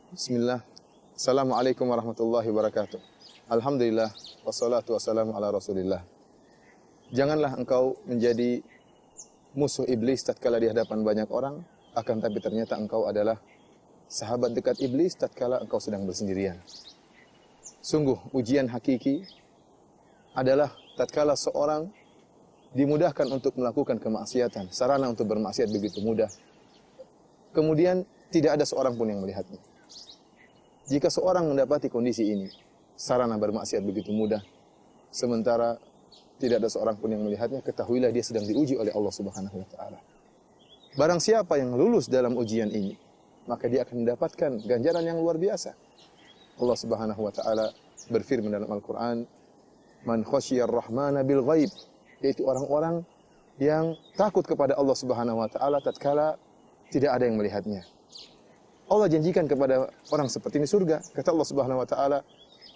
Bismillah. Assalamualaikum warahmatullahi wabarakatuh. Alhamdulillah wassalatu wassalamu ala Rasulillah. Janganlah engkau menjadi musuh iblis tatkala di hadapan banyak orang, akan tapi ternyata engkau adalah sahabat dekat iblis tatkala engkau sedang bersendirian. Sungguh ujian hakiki adalah tatkala seorang dimudahkan untuk melakukan kemaksiatan, sarana untuk bermaksiat begitu mudah. Kemudian tidak ada seorang pun yang melihatnya. Jika seorang mendapati kondisi ini, sarana bermaksiat begitu mudah, sementara tidak ada seorang pun yang melihatnya, ketahuilah dia sedang diuji oleh Allah Subhanahu wa taala. Barang siapa yang lulus dalam ujian ini, maka dia akan mendapatkan ganjaran yang luar biasa. Allah Subhanahu wa taala berfirman dalam Al-Qur'an, "Man khasyiyar rahmana bil ghaib", yaitu orang-orang yang takut kepada Allah Subhanahu wa taala tatkala tidak ada yang melihatnya. Allah janjikan kepada orang seperti ini surga. Kata Allah Subhanahu wa taala,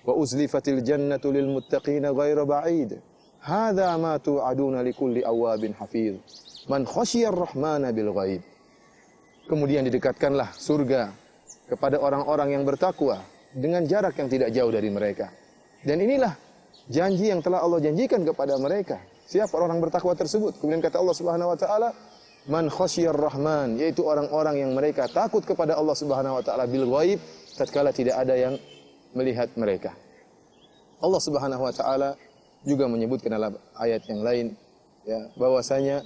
"Wa uzlifatil jannatu lil muttaqina ghaira ba'id. Hadza ma tu'aduna likulli awwabin hafiz. Man khasyiyar rahmana bil ghaib." Kemudian didekatkanlah surga kepada orang-orang yang bertakwa dengan jarak yang tidak jauh dari mereka. Dan inilah janji yang telah Allah janjikan kepada mereka. Siapa orang bertakwa tersebut? Kemudian kata Allah Subhanahu wa taala, "Man khasyiyar rahman", yaitu orang-orang yang mereka takut kepada Allah Subhanahu wa taala bil ghaib, tatkala tidak ada yang melihat mereka. Allah Subhanahu wa taala juga menyebutkan dalam ayat yang lain ya, bahwasanya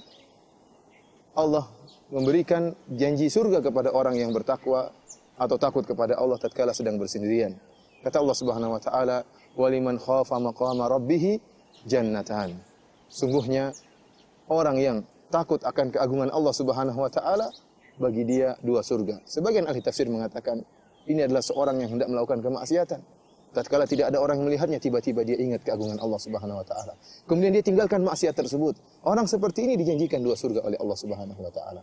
Allah memberikan janji surga kepada orang yang bertakwa atau takut kepada Allah tatkala sedang bersendirian. Kata Allah Subhanahu wa taala, "Waliman khafa maqama rabbih jannatan." Sungguhnya orang yang takut akan keagungan Allah Subhanahu wa taala, bagi dia dua surga. Sebagian ahli tafsir mengatakan ini adalah seorang yang hendak melakukan kemaksiatan. Tatkala tidak ada orang yang melihatnya, tiba-tiba dia ingat keagungan Allah Subhanahu wa taala. Kemudian dia tinggalkan maksiat tersebut. Orang seperti ini dijanjikan dua surga oleh Allah Subhanahu wa taala.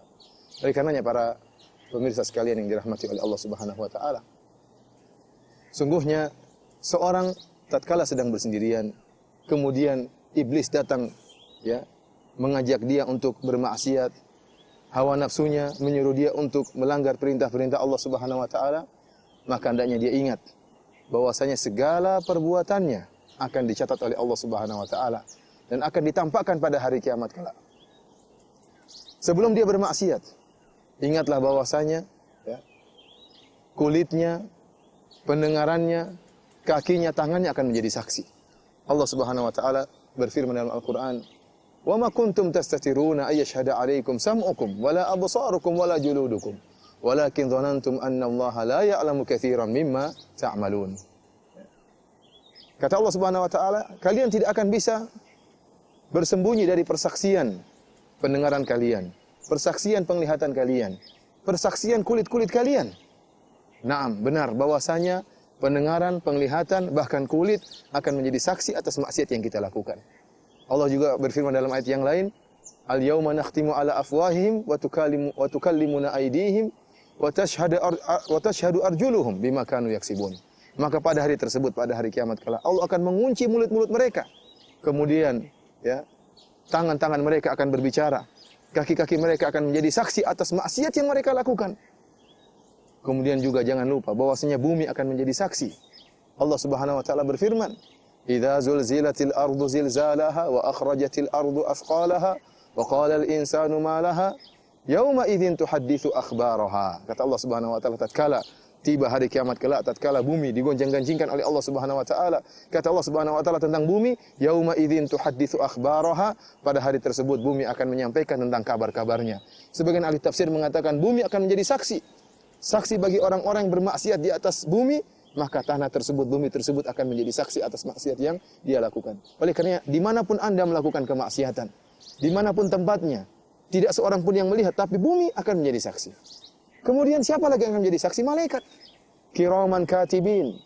Oleh karenanya para pemirsa sekalian yang dirahmati oleh Allah Subhanahu wa taala, sungguhnya seorang tatkala sedang bersendirian, kemudian iblis datang ya, mengajak dia untuk bermaksiat, hawa nafsunya menyuruh dia untuk melanggar perintah-perintah Allah Subhanahu wa taala, maka hendaknya dia ingat bahwasanya segala perbuatannya akan dicatat oleh Allah Subhanahu wa taala dan akan ditampakkan pada hari kiamat kelak. Sebelum dia bermaksiat, ingatlah bahwasanya ya, kulitnya, pendengarannya, kakinya, tangannya akan menjadi saksi. Allah Subhanahu wa taala berfirman dalam Al-Qur'an, "Wa ma kuntum tastatiruna ay yashhada 'alaikum sam'ukum wala absarukum wala juludukum walakin dhanantum anna Allah la ya'lamu katsiran mimma ta'malun." Kata Allah Subhanahu wa taala, kalian tidak akan bisa bersembunyi dari persaksian pendengaran kalian, persaksian penglihatan kalian, persaksian kulit-kulit kalian. Naam, benar bahwasanya pendengaran, penglihatan, bahkan kulit akan menjadi saksi atas maksiat yang kita lakukan. Allah juga berfirman dalam ayat yang lain, "Al-yauma nakhtimu ala afwahihim wa tukallimuna aydihim wa tashhadu arjuluhum bima kanu yaksibun." Maka pada hari tersebut, pada hari kiamat kelak, Allah akan mengunci mulut-mulut mereka. Kemudian ya, tangan-tangan mereka akan berbicara, kaki-kaki mereka akan menjadi saksi atas maksiat yang mereka lakukan. Kemudian juga jangan lupa bahwasanya bumi akan menjadi saksi. Allah Subhanahu wa taala berfirman, "Idza zulzilatil ardu zilzalaha wa akhrajatil ardu athqalaha wa qala al insanu ma laha yauma idzin tuhadditsu akhbaraha." Kata Allah Subhanahu wa taala tatkala tiba hari kiamat kelak, tatkala bumi digonjang-ganjingkan oleh Allah Subhanahu wa taala, kata Allah Subhanahu wa taala tentang bumi, yauma idzin tuhadditsu akhbaraha, pada hari tersebut bumi akan menyampaikan tentang kabar-kabarnya. Sebagian ahli tafsir mengatakan bumi akan menjadi saksi. Saksi bagi orang-orang yang bermaksiat di atas bumi, maka tanah tersebut, bumi tersebut akan menjadi saksi atas maksiat yang dia lakukan. Oleh karena dimanapun Anda melakukan kemaksiatan, dimanapun tempatnya, tidak seorang pun yang melihat, tapi bumi akan menjadi saksi. Kemudian siapa lagi yang akan menjadi saksi? Malaikat. Kiraman katibin,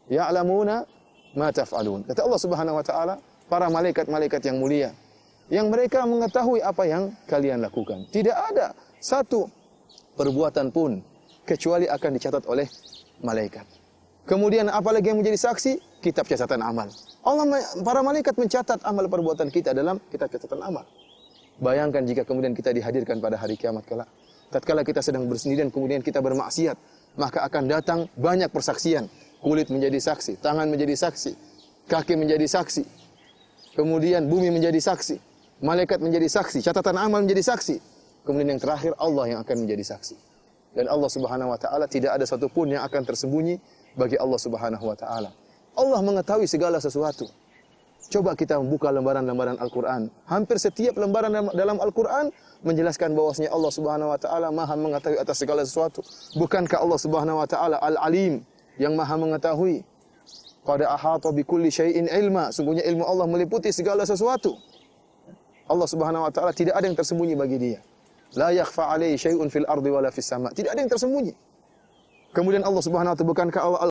ya'lamuna ma taf'alun. Kata Allah Subhanahu wa taala, para malaikat-malaikat yang mulia, yang mereka mengetahui apa yang kalian lakukan. Tidak ada satu perbuatan pun kecuali akan dicatat oleh malaikat. Kemudian apalagi yang menjadi saksi? Kitab catatan amal. Para malaikat mencatat amal perbuatan kita dalam kitab catatan amal. Bayangkan jika kemudian kita dihadirkan pada hari kiamat kelak. Tatkala kita sedang bersendirian kemudian kita bermaksiat, maka akan datang banyak persaksian. Kulit menjadi saksi, tangan menjadi saksi, kaki menjadi saksi, kemudian bumi menjadi saksi, malaikat menjadi saksi, catatan amal menjadi saksi. Kemudian yang terakhir Allah yang akan menjadi saksi. Dan Allah Subhanahu wa taala tidak ada satupun yang akan tersembunyi bagi Allah Subhanahu wa taala. Allah mengetahui segala sesuatu. Coba kita membuka lembaran-lembaran Al-Quran. Hampir setiap lembaran dalam Al-Quran menjelaskan bahwasanya Allah Subhanahu wa taala Maha mengetahui atas segala sesuatu. Bukankah Allah Subhanahu wa taala Al-Alim, yang Maha mengetahui? Qad ahata bi kulli syai'in ilma. Sungguhnya ilmu Allah meliputi segala sesuatu. Allah Subhanahu wa taala tidak ada yang tersembunyi bagi Dia. La yakhfa 'alaihi syai'un fil ardi wala fis sama'. Tidak ada yang tersembunyi. Kemudian Allah Subhanahu wa taala, bukankah Allah